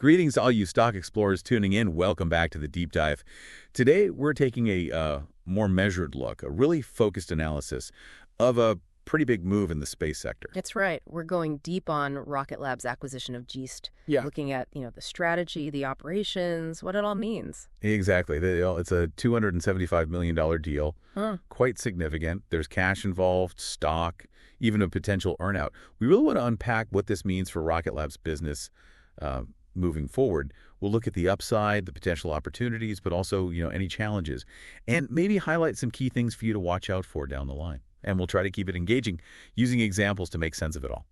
Greetings to all you stock explorers tuning in. Welcome back to the deep dive. Today, we're taking a more measured look, a really focused analysis of a pretty big move in the space sector. That's right. We're going deep on Rocket Lab's acquisition of Geost, looking at, the strategy, the operations, what it all means. Exactly. It's a $275 million deal, quite significant. There's cash involved, stock, even a potential earnout. We really want to unpack what this means for Rocket Lab's business moving forward. We'll look at the upside, the potential opportunities, but also, any challenges, and maybe highlight some key things for you to watch out for down the line. And we'll try to keep it engaging, using examples to make sense of it all.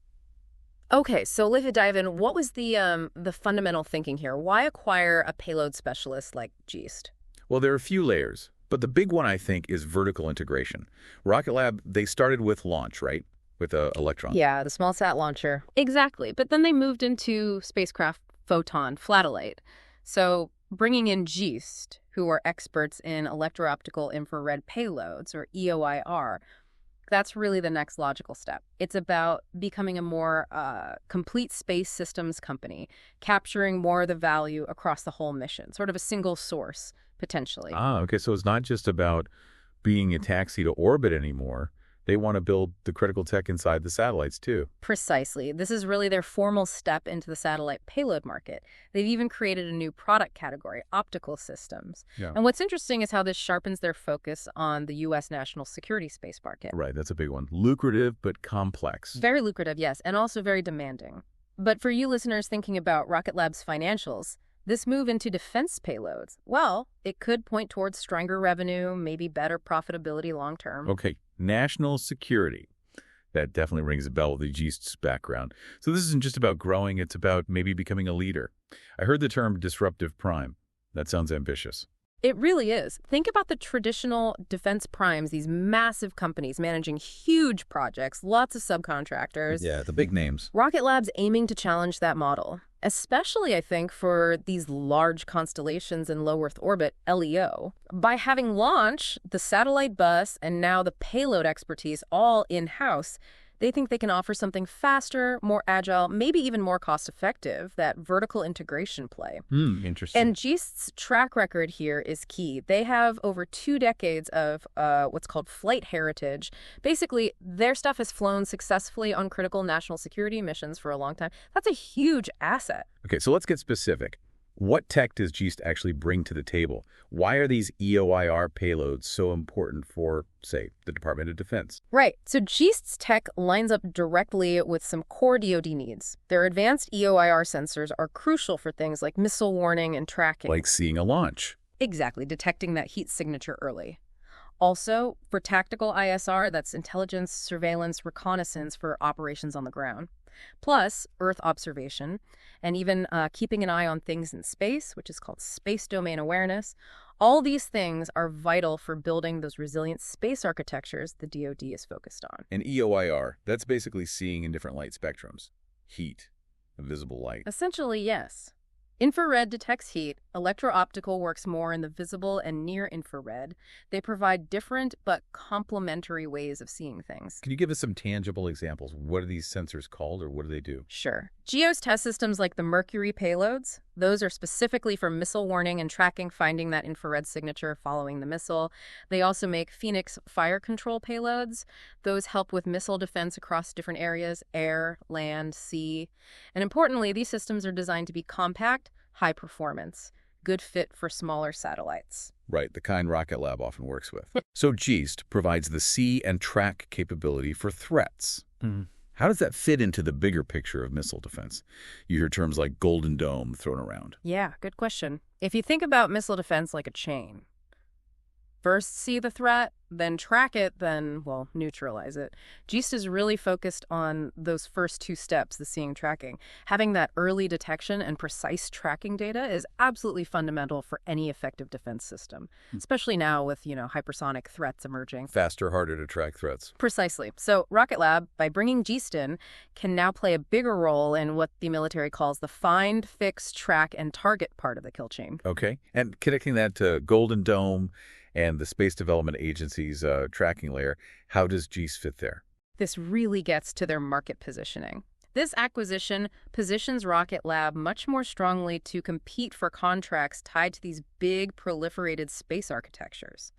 Okay, so let's dive in. What was the fundamental thinking here? Why acquire a payload specialist like Geost? Well, there are a few layers, but the big one, I think, is vertical integration. Rocket Lab, they started with launch, right? With an Electron. Yeah, the small sat launcher. Exactly, but then they moved into spacecraft photon flatellite. So bringing in Geost, who are experts in electro-optical infrared payloads, or EOIR, that's really the next logical step. It's about becoming a more complete space systems company, capturing more of the value across the whole mission, sort of a single source, potentially. Okay, so it's not just about being a taxi to orbit anymore. They want to build the critical tech inside the satellites, too. Precisely. This is really their formal step into the satellite payload market. They've even created a new product category, optical systems. Yeah. And what's interesting is how this sharpens their focus on the U.S. national security space market. Right, that's a big one. Lucrative, but complex. Very lucrative, yes, and also very demanding. But for you listeners thinking about Rocket Lab's financials, this move into defense payloads, well, it could point towards stronger revenue, maybe better profitability long term. Okay, national security. That definitely rings a bell with the Geost's background. So this isn't just about growing, it's about maybe becoming a leader. I heard the term disruptive prime. That sounds ambitious. It really is. Think about the traditional defense primes, these massive companies managing huge projects, lots of subcontractors. Yeah, the big names. Rocket Lab's aiming to challenge that model, especially, I think, for these large constellations in low Earth orbit, LEO. By having launch, the satellite bus, and now the payload expertise all in-house, they think they can offer something faster, more agile, maybe even more cost-effective, that vertical integration play. Interesting. And Geost's track record here is key. They have over 2 decades of what's called flight heritage. Basically, their stuff has flown successfully on critical national security missions for a long time. That's a huge asset. Okay, so let's get specific. What tech does Geost actually bring to the table? Why are these EOIR payloads so important for, say, the Department of Defense? Right. So Geost's tech lines up directly with some core DoD needs. Their advanced EOIR sensors are crucial for things like missile warning and tracking. Like seeing a launch. Exactly, detecting that heat signature early. Also, for tactical ISR, that's intelligence, surveillance, reconnaissance for operations on the ground. Plus, Earth observation, and even keeping an eye on things in space, which is called space domain awareness. All these things are vital for building those resilient space architectures the DoD is focused on. And EOIR, that's basically seeing in different light spectrums. Heat, visible light. Essentially, yes. Infrared detects heat. Electro-optical works more in the visible and near-infrared. They provide different but complementary ways of seeing things. Can you give us some tangible examples? What are these sensors called, or what do they do? Sure. Geost test systems like the Mercury payloads, those are specifically for missile warning and tracking, finding that infrared signature following the missile. They also make Phoenix fire control payloads. Those help with missile defense across different areas, air, land, sea. And importantly, these systems are designed to be compact, high performance, good fit for smaller satellites. Right, the kind Rocket Lab often works with. So Geost provides the see and track capability for threats. How does that fit into the bigger picture of missile defense? You hear terms like Golden Dome thrown around. Yeah, good question. If you think about missile defense like a chain, first see the threat, then track it, then, well, neutralize it. Geost is really focused on those first 2 steps, the seeing tracking. Having that early detection and precise tracking data is absolutely fundamental for any effective defense system, especially now with, hypersonic threats emerging. Faster, harder to track threats. Precisely. So Rocket Lab, by bringing Geost in, can now play a bigger role in what the military calls the find, fix, track, and target part of the kill chain. Okay. And connecting that to Golden Dome and the Space Development Agency's tracking layer, how does Geost fit there? This really gets to their market positioning. This acquisition positions Rocket Lab much more strongly to compete for contracts tied to these big proliferated space architectures.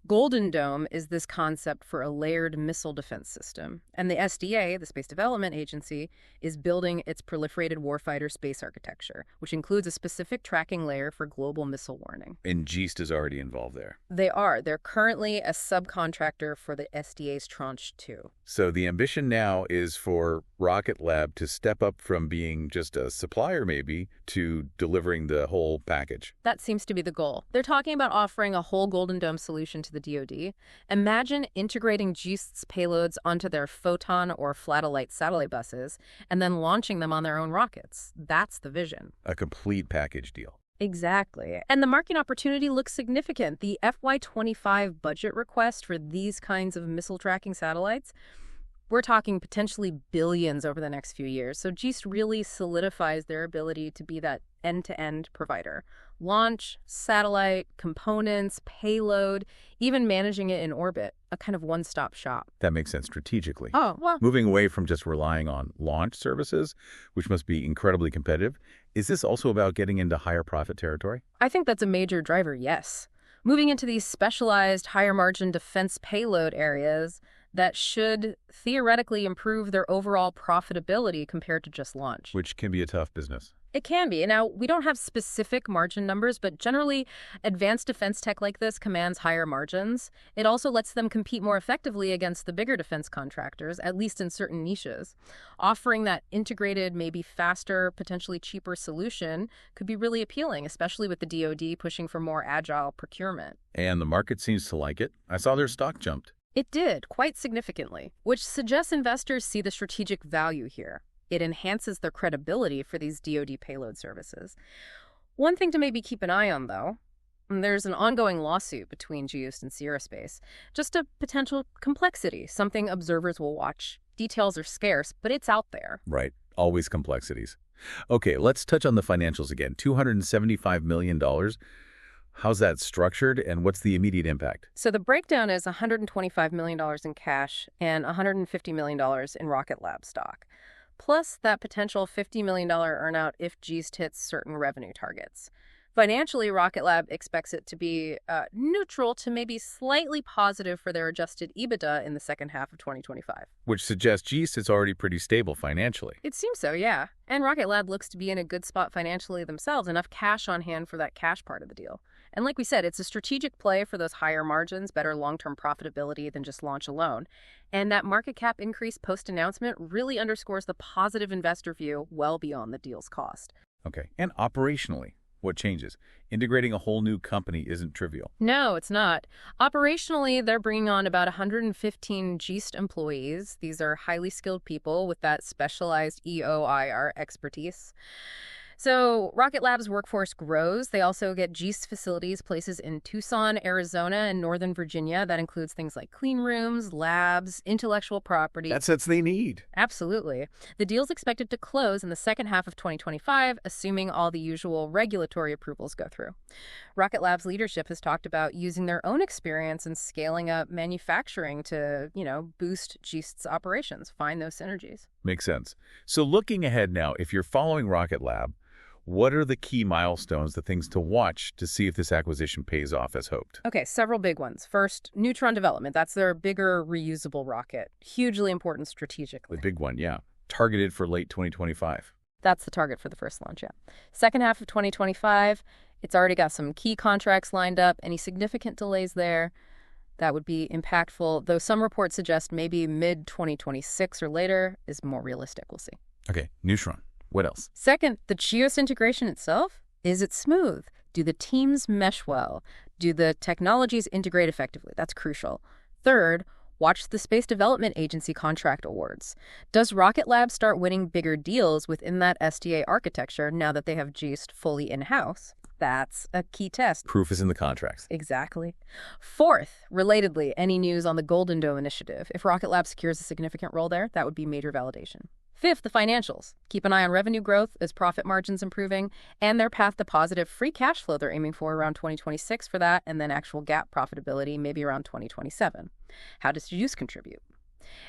Golden Dome is this concept for a layered missile defense system, and the SDA, the Space Development Agency, is building its proliferated warfighter space architecture, which includes a specific tracking layer for global missile warning. And Geost is already involved there. They are. They're currently a subcontractor for the SDA's Tranche 2. So the ambition now is for Rocket Lab to step up from being just a supplier, maybe, to delivering the whole package. That seems to be the goal. They're talking about offering a whole Golden Dome solution to the DoD. Imagine integrating Geost's payloads onto their Photon or Flatellite satellite buses and then launching them on their own rockets. That's the vision. A complete package deal. Exactly. And the market opportunity looks significant. The FY25 budget request for these kinds of missile tracking satellites, we're talking potentially billions over the next few years. So Geost really solidifies their ability to be that end-to-end provider. Launch, satellite, components, payload, even managing it in orbit, a kind of one-stop shop. That makes sense strategically. Oh, well. Moving away from just relying on launch services, which must be incredibly competitive, is this also about getting into higher profit territory? I think that's a major driver, yes. Moving into these specialized, higher-margin defense payload areas that should theoretically improve their overall profitability compared to just launch. Which can be a tough business. It can be. Now, we don't have specific margin numbers, but generally, advanced defense tech like this commands higher margins. It also lets them compete more effectively against the bigger defense contractors, at least in certain niches. Offering that integrated, maybe faster, potentially cheaper solution could be really appealing, especially with the DoD pushing for more agile procurement. And the market seems to like it. I saw their stock jumped. It did, quite significantly, which suggests investors see the strategic value here. It enhances their credibility for these DoD payload services. One thing to maybe keep an eye on, though, there's an ongoing lawsuit between Geost and Aerospace. Just a potential complexity, something observers will watch. Details are scarce, but it's out there. Right. Always complexities. Okay, let's touch on the financials again. $275 million. How's that structured, and what's the immediate impact? So the breakdown is $125 million in cash and $150 million in Rocket Lab stock, plus that potential $50 million earnout if Geost hits certain revenue targets. Financially, Rocket Lab expects it to be neutral to maybe slightly positive for their adjusted EBITDA in the second half of 2025. Which suggests Geost is already pretty stable financially. It seems so, yeah. And Rocket Lab looks to be in a good spot financially themselves, enough cash on hand for that cash part of the deal. And like we said, it's a strategic play for those higher margins, better long-term profitability than just launch alone. And that market cap increase post-announcement really underscores the positive investor view well beyond the deal's cost. Okay, and operationally, what changes? Integrating a whole new company isn't trivial. No, it's not. Operationally, they're bringing on about 115 Geost employees. These are highly skilled people with that specialized EOIR expertise. So Rocket Lab's workforce grows. They also get Geost facilities, places in Tucson, Arizona, and Northern Virginia. That includes things like clean rooms, labs, intellectual property. Assets they need. Absolutely. The deal's expected to close in the second half of 2025, assuming all the usual regulatory approvals go through. Rocket Lab's leadership has talked about using their own experience in scaling up manufacturing to, boost Geost's operations, find those synergies. Makes sense. So looking ahead now, if you're following Rocket Lab, what are the key milestones, the things to watch to see if this acquisition pays off as hoped? Okay, several big ones. First, Neutron development. That's their bigger reusable rocket. Hugely important strategically. The big one, yeah. Targeted for late 2025. That's the target for the first launch, yeah. Second half of 2025, it's already got some key contracts lined up. Any significant delays there, that would be impactful, though some reports suggest maybe mid-2026 or later is more realistic. We'll see. Okay, Neutron. What else? Second, the Geost integration itself. Is it smooth? Do the teams mesh well? Do the technologies integrate effectively? That's crucial. Third, watch the Space Development Agency contract awards. Does Rocket Lab start winning bigger deals within that SDA architecture now that they have Geost fully in-house? That's a key test. Proof is in the contracts. Exactly. Fourth, relatedly, any news on the Golden Dome initiative? If Rocket Lab secures a significant role there, that would be major validation. Fifth, the financials. Keep an eye on revenue growth as profit margins improving and their path to positive free cash flow they're aiming for around 2026 for that, and then actual GAAP profitability maybe around 2027. How does Geost contribute?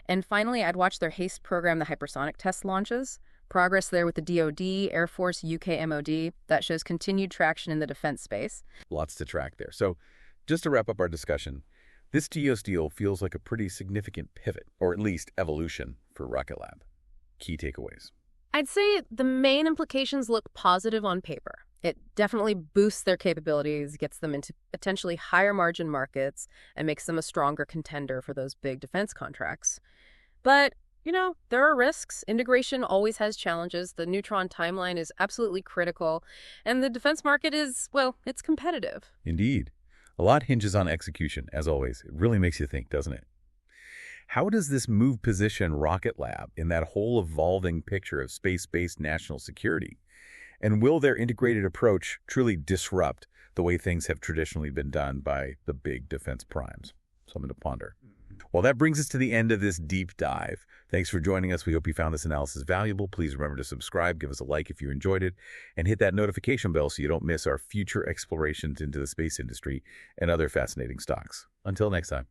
And finally, I'd watch their HASTE program, the hypersonic test launches. Progress there with the DoD, Air Force, UK MOD. That shows continued traction in the defense space. Lots to track there. So just to wrap up our discussion, this Geost deal feels like a pretty significant pivot, or at least evolution, for Rocket Lab. Key takeaways. I'd say the main implications look positive on paper. It definitely boosts their capabilities, gets them into potentially higher margin markets, and makes them a stronger contender for those big defense contracts. But there are risks. Integration always has challenges. The neutron timeline is absolutely critical. And the defense market is, well, it's competitive. Indeed. A lot hinges on execution, as always. It really makes you think, doesn't it? How does this move position Rocket Lab in that whole evolving picture of space-based national security? And will their integrated approach truly disrupt the way things have traditionally been done by the big defense primes? Something to ponder. Well, that brings us to the end of this deep dive. Thanks for joining us. We hope you found this analysis valuable. Please remember to subscribe, give us a like if you enjoyed it, and hit that notification bell so you don't miss our future explorations into the space industry and other fascinating stocks. Until next time.